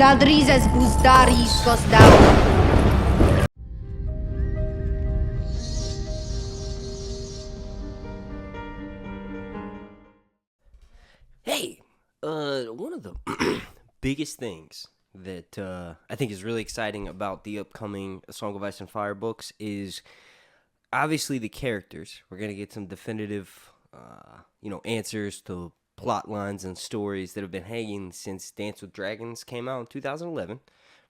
Zaldrizes buzdaris gosdau. Hey, one of the biggest things that I think is really exciting about the upcoming A Song of Ice and Fire books is obviously the characters. We're going to get some definitive, answers to plot lines and stories that have been hanging since Dance with Dragons came out in 2011,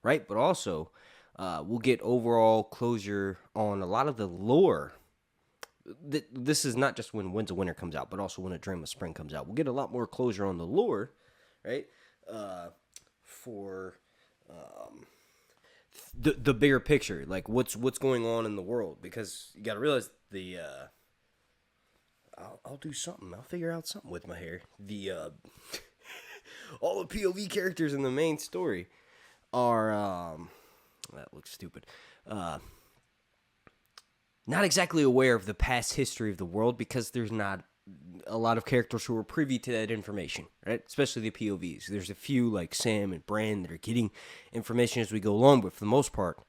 right? But also, we'll get overall closure on a lot of the lore. This is not just when Winds of Winter comes out, but also when A Dream of Spring comes out. We'll get a lot more closure on the lore, right? For the bigger picture, like what's going on in the world, because you got to realize the I'll do something. I'll figure out something with my hair. The all the POV characters in the main story are that looks stupid. Not exactly aware of the past history of the world because there's not a lot of characters who are privy to that information, right? Especially the POVs. There's a few like Sam and Bran that are getting information as we go along, but for the most part,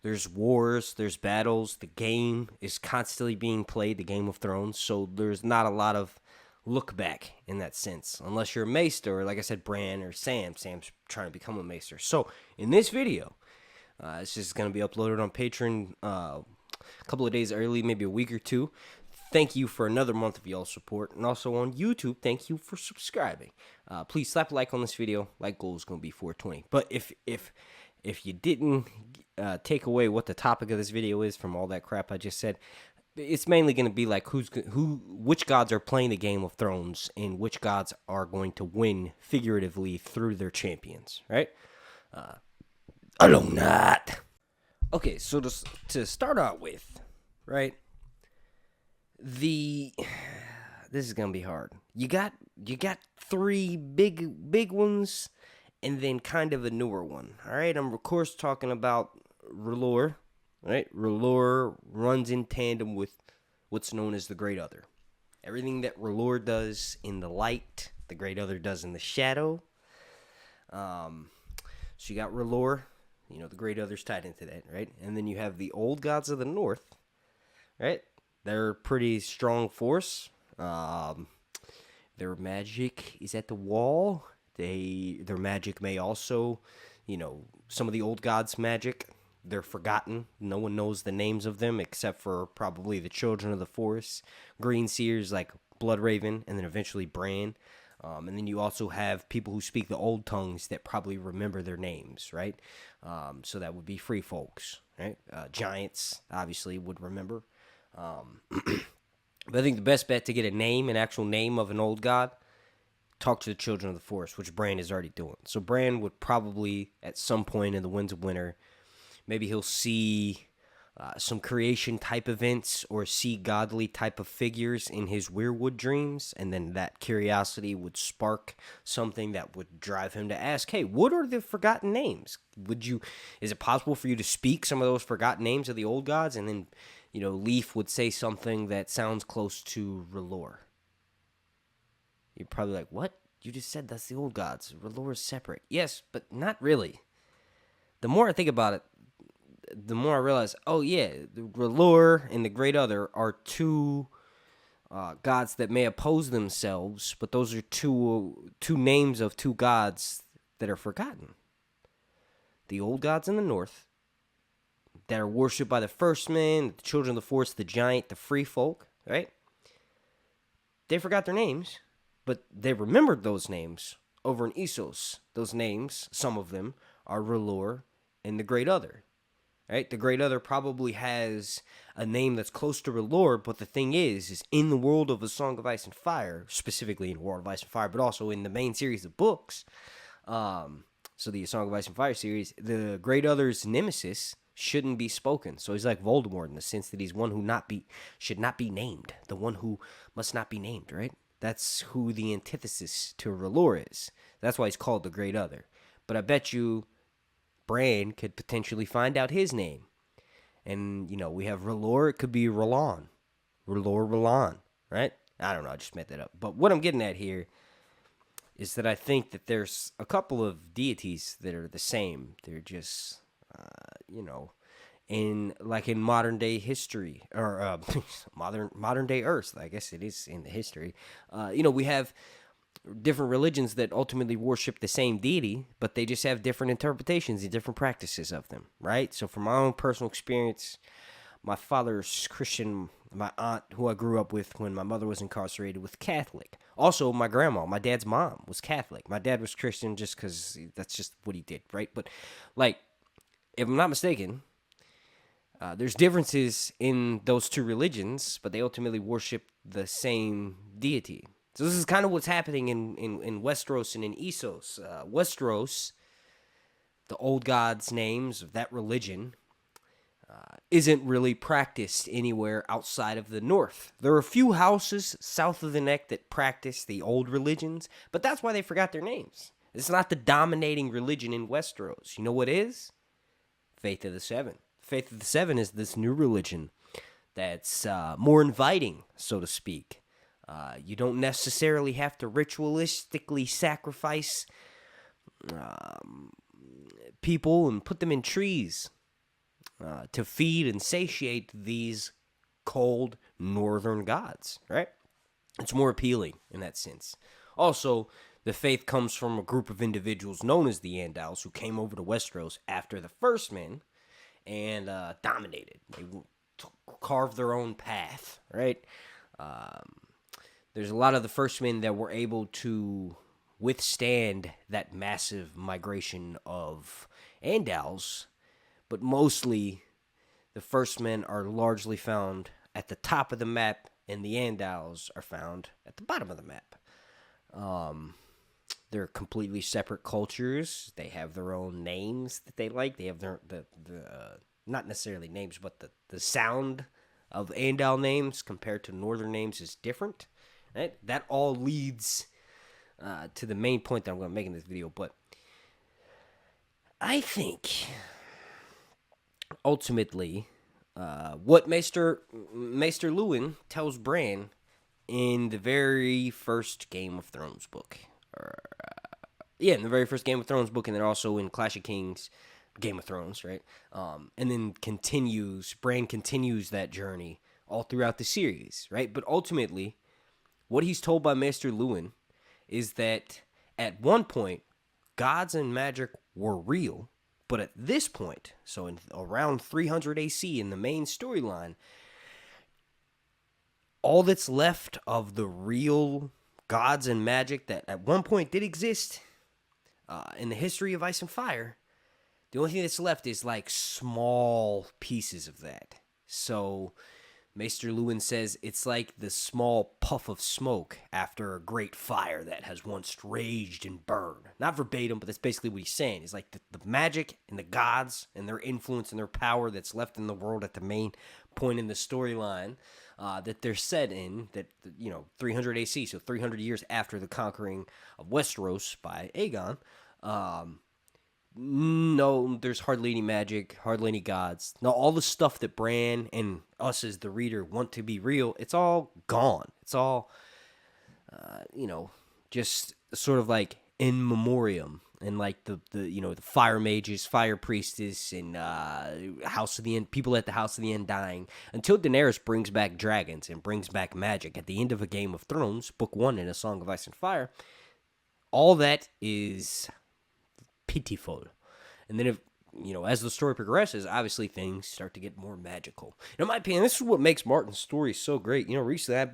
there's wars, there's battles. The game is constantly being played, the Game of Thrones, so there's not a lot of look back in that sense, unless you're a maester, or like I said, Bran or Sam. Sam's trying to become a maester. So in this video, it's just going to be uploaded on Patreon a couple of days early, maybe a week or two. Thank you for another month of y'all's support. And also on YouTube, thank you for subscribing. Please slap a like on this video. Like goal is going to be 420. But if you didn't take away what the topic of this video is from all that crap I just said, it's mainly going to be like which gods are playing the Game of Thrones and which gods are going to win figuratively through their champions, right? Alone not. Okay, so to start out with, right? This is gonna be hard. You got three big ones, and then kind of a newer one. All right, I'm of course talking about R'hllor. Right, R'hllor runs in tandem with what's known as the Great Other. Everything that R'hllor does in the light, the Great Other does in the shadow. So you got R'hllor. The Great Other's tied into that, right? And then you have the old gods of the north, right? They're a pretty strong force. Their magic is at the wall. Their magic may also, some of the old gods' magic, they're forgotten. No one knows the names of them except for probably the Children of the Forest, Green Seers like Bloodraven, and then eventually Bran. And then you also have people who speak the old tongues that probably remember their names, right? So that would be free folks, right? Giants, obviously, would remember. But I think the best bet to get an actual name of an old god, talk to the Children of the Forest, which Bran is already doing. So Bran would probably, at some point in the Winds of Winter, maybe he'll see some creation type events or see godly type of figures in his Weirwood dreams, and then that curiosity would spark something that would drive him to ask, hey, what are the forgotten names? Is it possible for you to speak some of those forgotten names of the old gods? And then, Leaf would say something that sounds close to R'hllor. You're probably like, what? You just said that's the old gods. R'hllor is separate. Yes, but not really. The more I think about it, the more I realize, oh yeah, the R'hllor and the Great Other are two gods that may oppose themselves, but those are two names of two gods that are forgotten. The old gods in the north that are worshipped by the First Men, the Children of the Forest, the Giant, the Free Folk, right? They forgot their names, but they remembered those names over in Essos. Those names, some of them, are R'hllor and the Great Other. Right? The Great Other probably has a name that's close to R'hllor, but the thing is in the world of A Song of Ice and Fire, specifically in World of Ice and Fire, but also in the main series of books, so the A Song of Ice and Fire series, the Great Other's nemesis shouldn't be spoken. So he's like Voldemort in the sense that he's one who should not be named, the one who must not be named, right? That's who the antithesis to R'hllor is. That's why he's called the Great Other. But I bet you Bran could potentially find out his name. And, we have R'hllor. It could be R'hllon. R'hllor, right? I don't know. I just made that up. But what I'm getting at here is that I think that there's a couple of deities that are the same. They're just, you know, in modern day history or modern day Earth. I guess it is in the history. You know, we have different religions that ultimately worship the same deity, but they just have different interpretations and different practices of them, right? So from my own personal experience, my father's Christian, my aunt, who I grew up with when my mother was incarcerated, was Catholic. Also, my grandma, my dad's mom, was Catholic. My dad was Christian just because that's just what he did, right? But, like, if I'm not mistaken, there's differences in those two religions, but they ultimately worship the same deity. So this is kind of what's happening in Westeros and in Essos. Westeros, the old gods' names of that religion, isn't really practiced anywhere outside of the north. There are a few houses south of the neck that practice the old religions, but that's why they forgot their names. It's not the dominating religion in Westeros. You know what is? Faith of the Seven. Faith of the Seven is this new religion that's more inviting, so to speak. You don't necessarily have to ritualistically sacrifice people and put them in trees to feed and satiate these cold northern gods, right? It's more appealing in that sense. Also, the faith comes from a group of individuals known as the Andals who came over to Westeros after the First Men and dominated. They carved their own path, right? There's a lot of the First Men that were able to withstand that massive migration of Andals, but mostly the First Men are largely found at the top of the map, and the Andals are found at the bottom of the map. They're completely separate cultures. They have their own names that they like. They have their not necessarily names, but the sound of Andal names compared to Northern names is different. Right? That all leads to the main point that I'm going to make in this video. But I think ultimately what Maester Luwin tells Bran in the very first Game of Thrones book. In the very first Game of Thrones book, and then also in Clash of Kings, Game of Thrones, right? And then Bran continues that journey all throughout the series, right? But ultimately, what he's told by Maester Luwin is that at one point, gods and magic were real, but at this point, so in around 300 AC in the main storyline, all that's left of the real gods and magic that at one point did exist in the history of Ice and Fire, the only thing that's left is like small pieces of that. So Maester Luwin says it's like the small puff of smoke after a great fire that has once raged and burned. Not verbatim, but that's basically what he's saying. It's like the magic and the gods and their influence and their power that's left in the world at the main point in the storyline that they're set in, that, 300 AC, so 300 years after the conquering of Westeros by Aegon. No, there's hardly any magic, hardly any gods. No, all the stuff that Bran and us as the reader want to be real, it's all gone. It's all, just sort of like in memoriam. And like the fire mages, fire priestess, and House of the End, people at the House of the End dying, until Daenerys brings back dragons and brings back magic at the end of A Game of Thrones, Book 1 in A Song of Ice and Fire. All that is pitiful. And then as the story progresses, obviously things start to get more magical. In my opinion, this is what makes Martin's story so great. Recently I've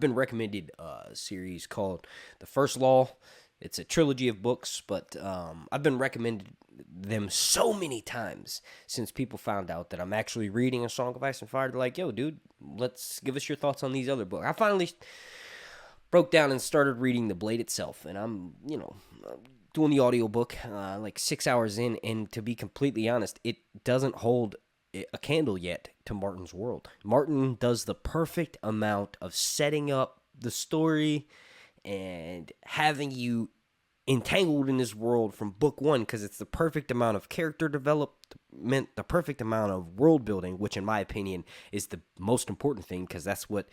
been recommended a series called The First Law. It's a trilogy of books, but I've been recommended them so many times since people found out that I'm actually reading A Song of Ice and Fire. They're like, yo, dude, let's give us your thoughts on these other books. I finally broke down and started reading The Blade itself, and I'm, doing the audiobook like 6 hours in, and to be completely honest, it doesn't hold a candle yet to Martin's world. Martin does the perfect amount of setting up the story and having you entangled in this world from book 1, because it's the perfect amount of character development, the perfect amount of world building, which in my opinion is the most important thing, because that's what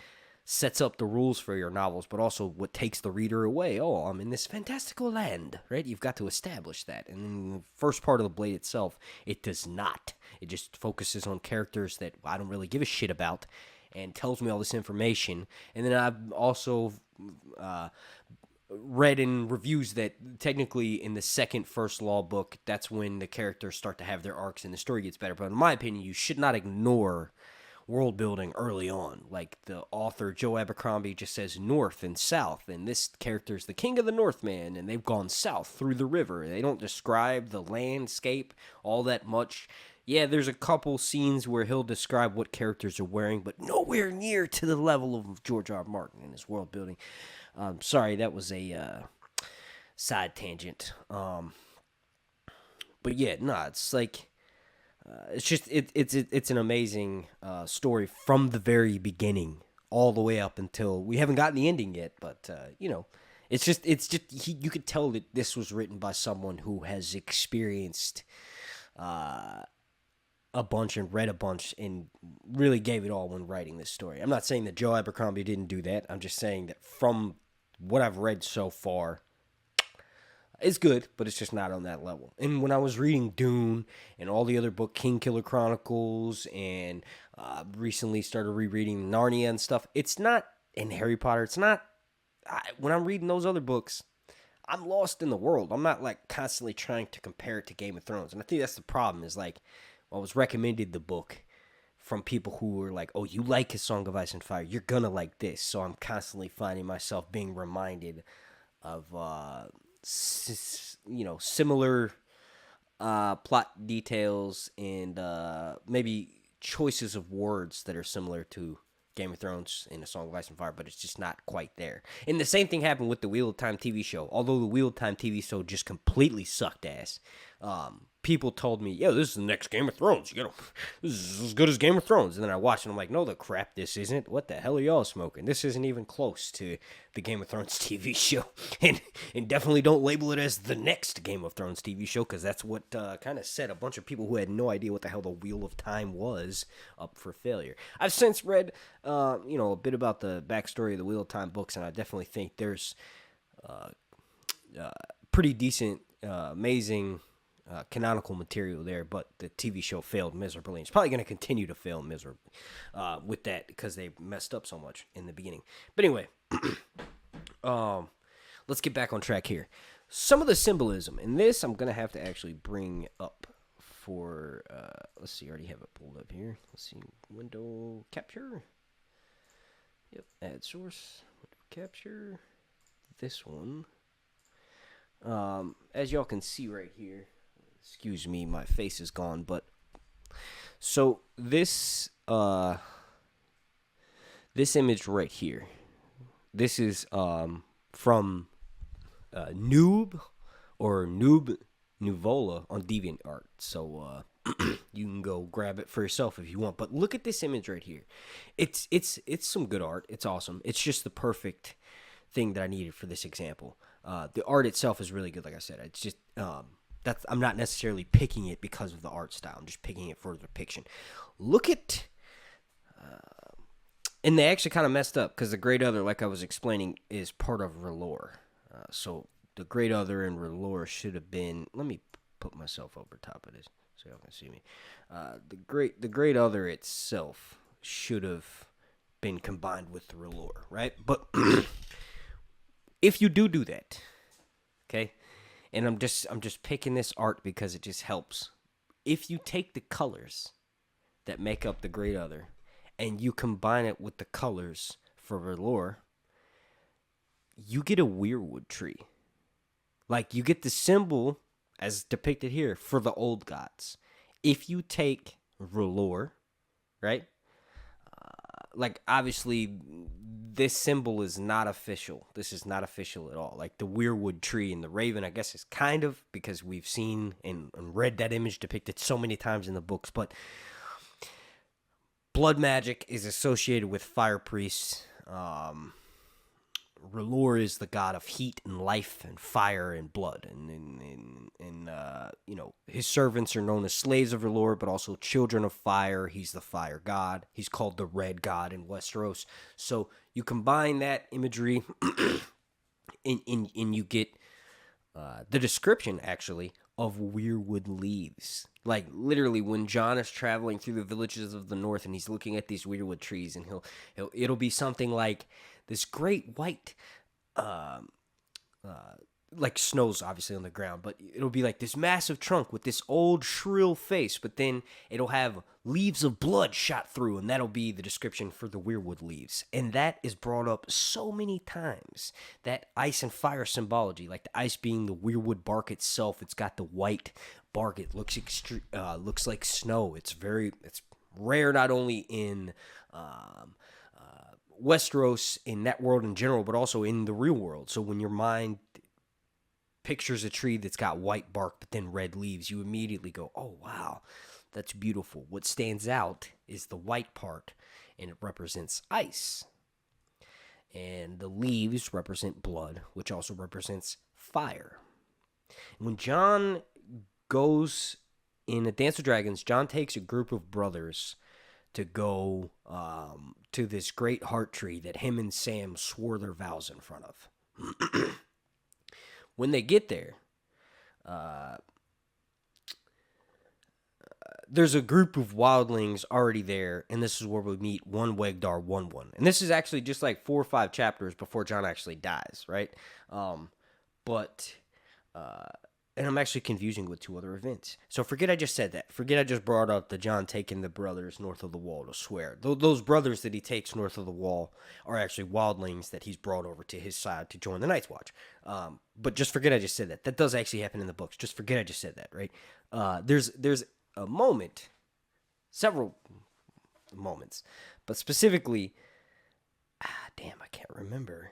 sets up the rules for your novels, but also what takes the reader away. Oh, I'm in this fantastical land, right? You've got to establish that. And in the first part of the Blade itself, it does not. It just focuses on characters that I don't really give a shit about and tells me all this information. And then I've also read in reviews that technically in the second First Law book, that's when the characters start to have their arcs and the story gets better. But in my opinion, you should not ignore world building early on. Like the author Joe Abercrombie just says north and south, and this character's the king of the Northman, and they've gone south through the river. They don't describe the landscape all that much. Yeah, there's a couple scenes where he'll describe what characters are wearing, but nowhere near to the level of George R. R. Martin in his world building. Sorry, that was a side tangent. But yeah, it's like it's just it's an amazing story from the very beginning all the way up until we haven't gotten the ending yet. But it's just you could tell that this was written by someone who has experienced a bunch and read a bunch and really gave it all when writing this story. I'm not saying that Joe Abercrombie didn't do that. I'm just saying that from what I've read so far, it's good, but it's just not on that level. And when I was reading Dune and all the other book, King Killer Chronicles, and recently started rereading Narnia and stuff, it's not, and Harry Potter, it's not, when I'm reading those other books, I'm lost in the world. I'm not like constantly trying to compare it to Game of Thrones. And I think that's the problem is like, I was recommended the book from people who were like, oh, you like A Song of Ice and Fire, you're gonna like this. So I'm constantly finding myself being reminded of similar plot details and maybe choices of words that are similar to Game of Thrones and A Song of Ice and Fire, but it's just not quite there. And the same thing happened with the Wheel of Time TV show. Although the Wheel of Time TV show just completely sucked ass, people told me, yo, this is the next Game of Thrones. This is as good as Game of Thrones. And then I watched it and I'm like, no, the crap, this isn't. What the hell are y'all smoking? This isn't even close to the Game of Thrones TV show. And definitely don't label it as the next Game of Thrones TV show, because that's what kind of set a bunch of people who had no idea what the hell the Wheel of Time was up for failure. I've since read, a bit about the backstory of the Wheel of Time books, and I definitely think there's pretty decent, amazing canonical material there, but the TV show failed miserably. It's probably going to continue to fail miserably with that because they messed up so much in the beginning. But anyway, let's get back on track here. Some of the symbolism in this, I'm going to have to actually bring up for, let's see, I already have it pulled up here. Let's see, window capture. Yep, add source, window capture. This one. As y'all can see right here, excuse me, my face is gone, but so this this image right here, this is from Noob or Noob Nuvola on DeviantArt. So you can go grab it for yourself if you want. But look at this image right here. It's some good art. It's awesome. It's just the perfect thing that I needed for this example. The art itself is really good. Like I said, it's just I'm not necessarily picking it because of the art style. I'm just picking it for the depiction. Look at, and they actually kind of messed up because the Great Other, like I was explaining, is part of R'hllor. So the Great Other and R'hllor should have been. Let me put myself over top of this so y'all can see me. The Great Other itself should have been combined with the R'hllor, right? But if you do that, okay. And I'm just picking this art because it just helps. If you take the colors that make up the Great Other and you combine it with the colors for R'hllor, you get a Weirwood tree. Like, you get the symbol, as depicted here, for the old gods. If you take R'hllor, right? Like, obviously, this symbol is not official. This is not official at all. Like, the Weirwood tree and the raven, I guess, is kind of, because we've seen and read that image depicted so many times in the books. But blood magic is associated with fire priests. R'hllor is the god of heat and life and fire and blood, and his servants are known as slaves of R'hllor, but also children of fire. He's the fire god. He's called the Red God in Westeros. So you combine that imagery, and you get the description actually of Weirwood leaves. Like literally, when Jon is traveling through the villages of the north and he's looking at these weirwood trees, and it'll be something like this great white, like snow's obviously on the ground, but it'll be like this massive trunk with this old shrill face, but then it'll have leaves of blood shot through, and that'll be the description for the weirwood leaves. And that is brought up so many times, that ice and fire symbology, like the ice being the weirwood bark itself. It's got the white bark. It looks looks like snow. It's rare not only in Westeros, in that world in general, but also in the real world. So when your mind pictures a tree that's got white bark but then red leaves, you immediately go, oh wow, that's beautiful. What stands out is the white part, and it represents ice. And the leaves represent blood, which also represents fire. When Jon goes in A Dance of Dragons, Jon takes a group of brothers to go to this great heart tree that him and Sam swore their vows in front of. When they get there, there's a group of wildlings already there, and this is where we meet one Wegdar 1-1. And this is actually just like 4 or 5 chapters before Jon actually dies, right? And I'm actually confusing with 2 other events. So forget I just said that. Forget I just brought up the Jon taking the brothers north of the wall to swear. Those brothers that he takes north of the wall are actually wildlings that he's brought over to his side to join the Night's Watch. But just forget I just said that. That does actually happen in the books. Just forget I just said that, right? There's a moment, several moments, but specifically, damn, I can't remember.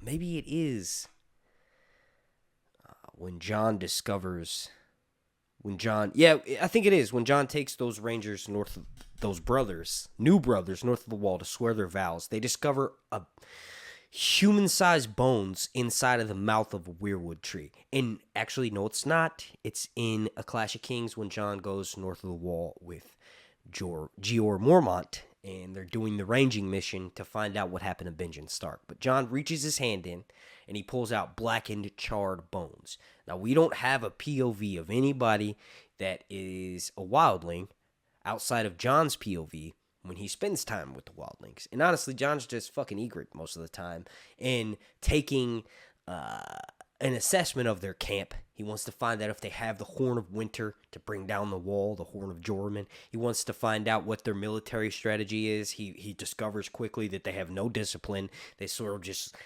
Maybe it is when Jon discovers, I think it is when Jon takes those rangers north of, those brothers, new brothers, north of the wall to swear their vows. They discover a human-sized bones inside of the mouth of a weirwood tree. And actually, no, it's not. It's in A Clash of Kings when Jon goes north of the wall with Jeor Mormont, and they're doing the ranging mission to find out what happened to Benjen Stark. But Jon reaches his hand in, and he pulls out blackened, charred bones. Now, we don't have a POV of anybody that is a wildling outside of Jon's POV when he spends time with the wildlings. And honestly, Jon's just fucking egret most of the time and taking an assessment of their camp. He wants to find out if they have the Horn of Winter to bring down the wall, the Horn of Jormungand. He wants to find out what their military strategy is. He discovers quickly that they have no discipline. They sort of just,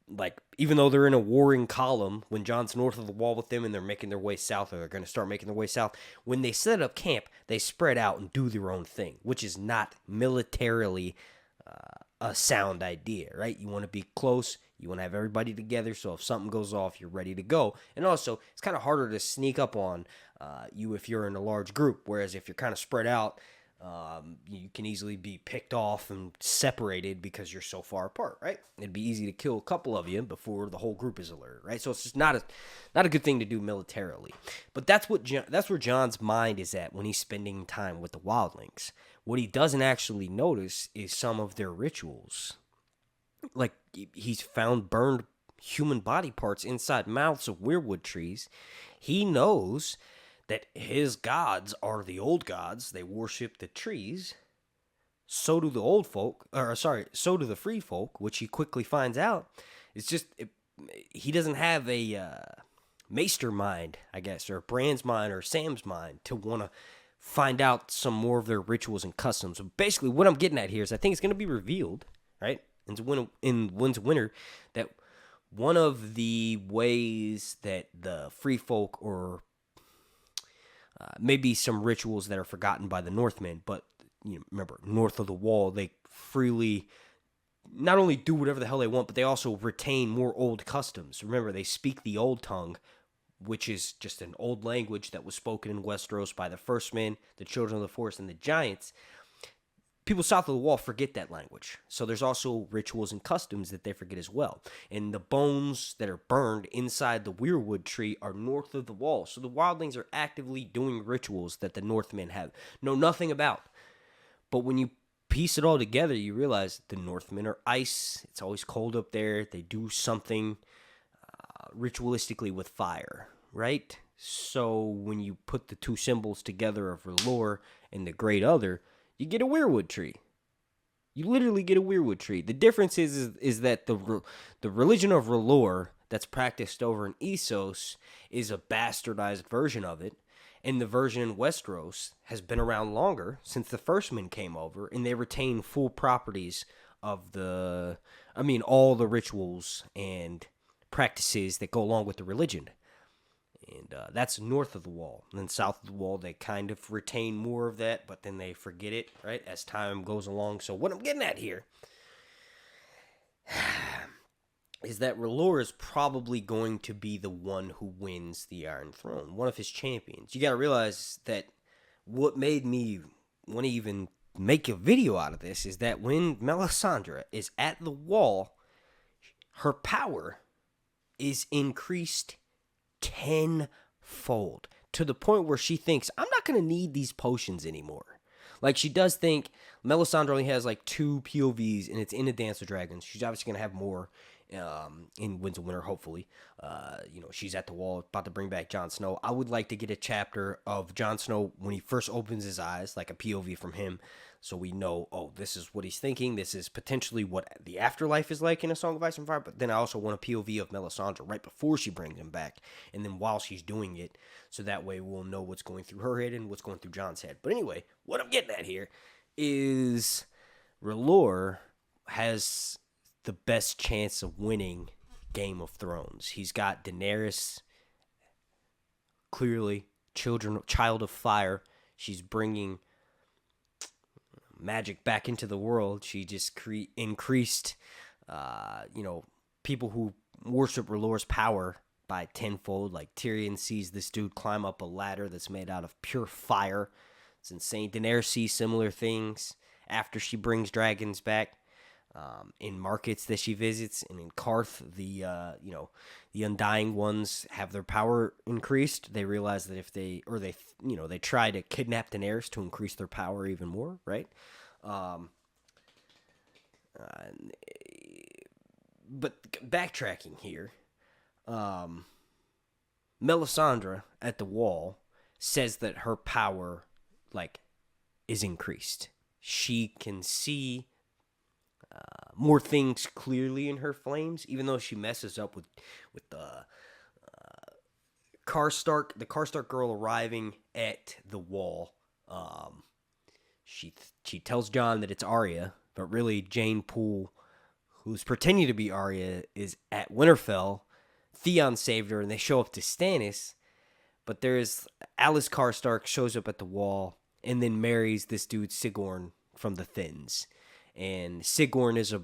like, even though they're in a warring column, when Jon's north of the wall with them and they're making their way south, or they're going to start making their way south, when they set up camp, they spread out and do their own thing, which is not militarily a sound idea, right? You want to be close. You want to have everybody together, so if something goes off, you're ready to go. And also, it's kind of harder to sneak up on you if you're in a large group, whereas if you're kind of spread out, you can easily be picked off and separated because you're so far apart, right? It'd be easy to kill a couple of you before the whole group is alerted, right? So it's just not a good thing to do militarily. But that's where Jon's mind is at when he's spending time with the wildlings. What he doesn't actually notice is some of their rituals. Like, he's found burned human body parts inside mouths of weirwood trees. He knows that his gods are the old gods. They worship the trees. So do the old folk, so do the free folk, which he quickly finds out. It's just, he doesn't have a maester mind, I guess, or Bran's mind or Sam's mind to want to find out some more of their rituals and customs. So basically, what I'm getting at here is I think it's going to be revealed, right, in Winds of Winter, that one of the ways that the free folk, or maybe some rituals that are forgotten by the Northmen, but remember, north of the wall, they freely not only do whatever the hell they want, but they also retain more old customs. Remember, they speak the old tongue, which is just an old language that was spoken in Westeros by the First Men, the Children of the Forest, and the Giants. people south of the wall forget that language. So there's also rituals and customs that they forget as well. And the bones that are burned inside the Weirwood tree are north of the wall. So the wildlings are actively doing rituals that the Northmen know nothing about. But when you piece it all together, you realize the Northmen are ice. It's always cold up there. They do something ritualistically with fire, right? So when you put the two symbols together of R'hllor and the Great Other, you get a Weirwood tree. You literally get a Weirwood tree. The difference is that the religion of R'hllor that's practiced over in Essos is a bastardized version of it, and the version in Westeros has been around longer since the first men came over, and they retain full properties of all the rituals and practices that go along with the religion. And that's north of the wall. And then south of the wall, they kind of retain more of that, but then they forget it, right, as time goes along. So what I'm getting at here is that R'hllor is probably going to be the one who wins the Iron Throne, one of his champions. You got to realize that what made me want to even make a video out of this is that when Melisandre is at the wall, her power is increased tenfold, to the point where she thinks, I'm not going to need these potions anymore. Like, she does think Melisandre only has like 2 POVs, and it's in a Dance of Dragons. She's obviously going to have more in Winds of Winter, hopefully. She's at the wall, about to bring back Jon Snow. I would like to get a chapter of Jon Snow when he first opens his eyes, like a POV from him, so we know, oh, this is what he's thinking. This is potentially what the afterlife is like in A Song of Ice and Fire. But then I also want a POV of Melisandre right before she brings him back, and then while she's doing it, so that way we'll know what's going through her head and what's going through Jon's head. But anyway, what I'm getting at here is R'hllor has the best chance of winning Game of Thrones. He's got Daenerys, clearly child of fire. She's bringing magic back into the world. She just increased, people who worship R'hllor's power by tenfold. Like, Tyrion sees this dude climb up a ladder that's made out of pure fire. It's insane. Daenerys sees similar things after she brings dragons back. In markets that she visits, and in Karth, the Undying Ones have their power increased. They realize that if they try to kidnap Daenerys to increase their power even more, right? But backtracking here, Melisandre at the wall says that her power, is increased. She can see more things clearly in her flames, even though she messes up with the Karstark girl arriving at the wall. She tells Jon that it's Arya, but really Jane Poole, who's pretending to be Arya, is at Winterfell. Theon saved her, and they show up to Stannis, but there's Alice Karstark shows up at the wall and then marries this dude Sigorn from the Thyns. And Sigorn is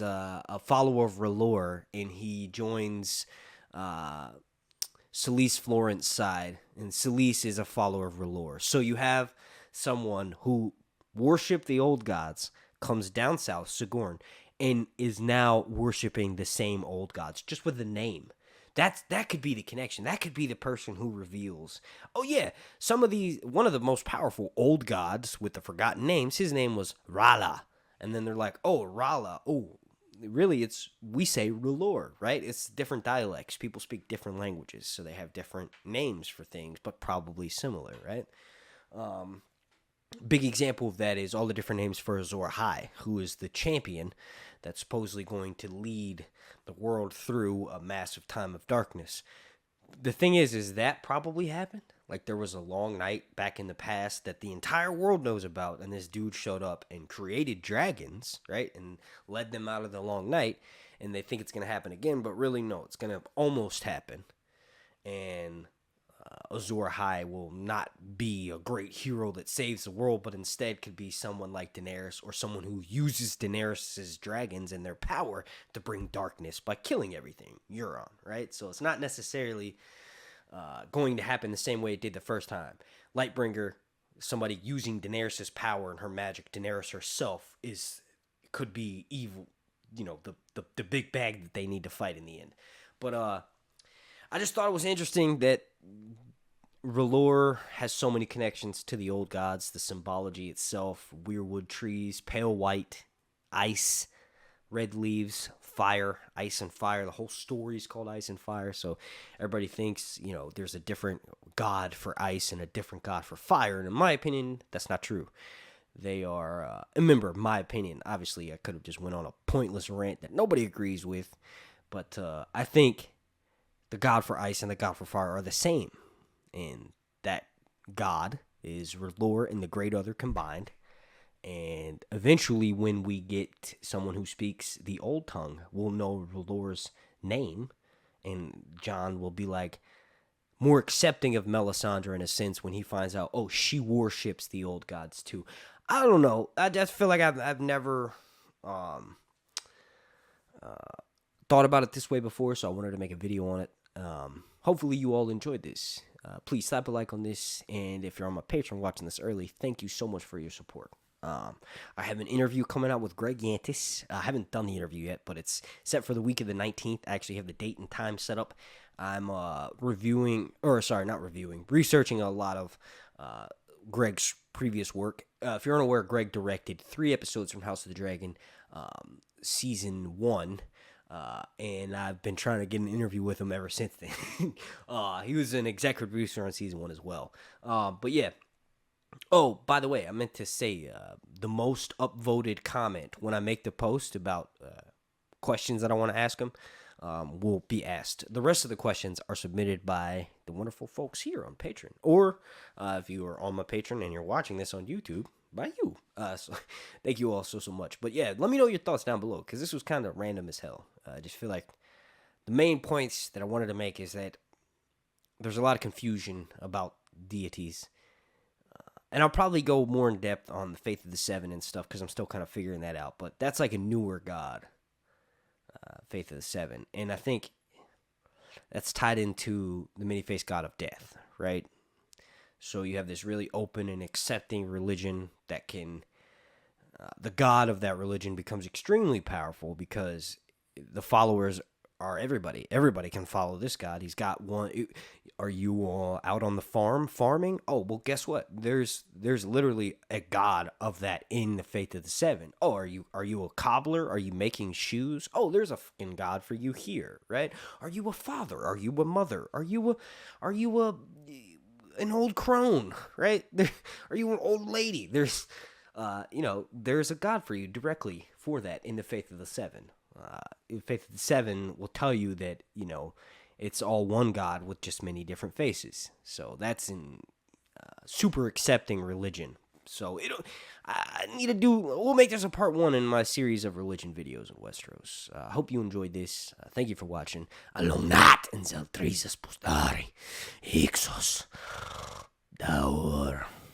a follower of R'hllor, and he joins Selyse Florent's side, and Selyse is a follower of R'hllor. So you have someone who worshipped the old gods, comes down south, Sigorn, and is now worshiping the same old gods, just with the name. That could be the connection. That could be the person who reveals. Oh yeah, one of the most powerful old gods with the forgotten names, his name was Rhaella. And then they're like, oh, Rhaella. Oh, really, we say R'hllor, right? It's different dialects. People speak different languages, so they have different names for things, but probably similar, right? Big example of that is all the different names for Azor Ahai, who is the champion that's supposedly going to lead the world through a massive time of darkness. The thing is that probably happened. Like, there was a long night back in the past that the entire world knows about, and this dude showed up and created dragons, right, and led them out of the long night, and they think it's going to happen again, but really, no, it's going to almost happen, and Azor Ahai will not be a great hero that saves the world, but instead could be someone like Daenerys, or someone who uses Daenerys' dragons and their power to bring darkness by killing everything. Euron, right? So it's not necessarily going to happen the same way it did the first time. Lightbringer, somebody using Daenerys' power and her magic, Daenerys herself, could be evil, the big bag that they need to fight in the end. But I just thought it was interesting that R'hllor has so many connections to the old gods, the symbology itself, weirwood trees, pale white, ice, red leaves, fire, ice and fire. The whole story is called Ice and Fire, so everybody thinks, there's a different god for ice and a different god for fire, and in my opinion, that's not true. They are, remember, my opinion, obviously I could have just went on a pointless rant that nobody agrees with, but I think the god for ice and the god for fire are the same, and that god is R'hllor and the Great Other combined. And eventually, when we get someone who speaks the old tongue, we'll know R'hllor's name, and Jon will be like more accepting of Melisandre in a sense when he finds out, oh, she worships the old gods too. I don't know. I just feel like I've never thought about it this way before, so I wanted to make a video on it. Hopefully, you all enjoyed this. Please slap a like on this, and if you're on my Patreon watching this early, thank you so much for your support. I have an interview coming out with Greg Yantis. I haven't done the interview yet, but it's set for the week of the 19th. I actually have the date and time set up. I'm researching a lot of Greg's previous work. If you're unaware, Greg directed 3 episodes from House of the Dragon, season 1. And I've been trying to get an interview with him ever since then. He was an executive producer on season 1 as well. But yeah. Oh, by the way, I meant to say the most upvoted comment when I make the post about questions that I want to ask him will be asked. The rest of the questions are submitted by the wonderful folks here on Patreon. Or if you are on my Patreon and you're watching this on YouTube, by you. So thank you all so much. But yeah, let me know your thoughts down below, because this was kind of random as hell. I just feel like the main points that I wanted to make is that there's a lot of confusion about deities. And I'll probably go more in depth on the Faith of the Seven and stuff, because I'm still kind of figuring that out. But that's like a newer god, Faith of the Seven. And I think that's tied into the many-faced god of death, right? So you have this really open and accepting religion that can... the god of that religion becomes extremely powerful because the followers are everybody. Everybody can follow this god. He's got one... Are you out on the farm farming? Oh, well, guess what? There's literally a god of that in the Faith of the Seven. Oh, are you a cobbler? Are you making shoes? Oh, there's a fucking god for you here, right? Are you a father? Are you a mother? Are you an old crone, right? Are you an old lady? There's a god for you directly for that in the Faith of the Seven. Faith of the Seven will tell you that, it's all one God with just many different faces. So that's in super accepting religion. So we'll make this a part 1 in my series of religion videos in Westeros. I hope you enjoyed this. Thank you for watching. Alonat and Zeltrizas Postari. Ixos.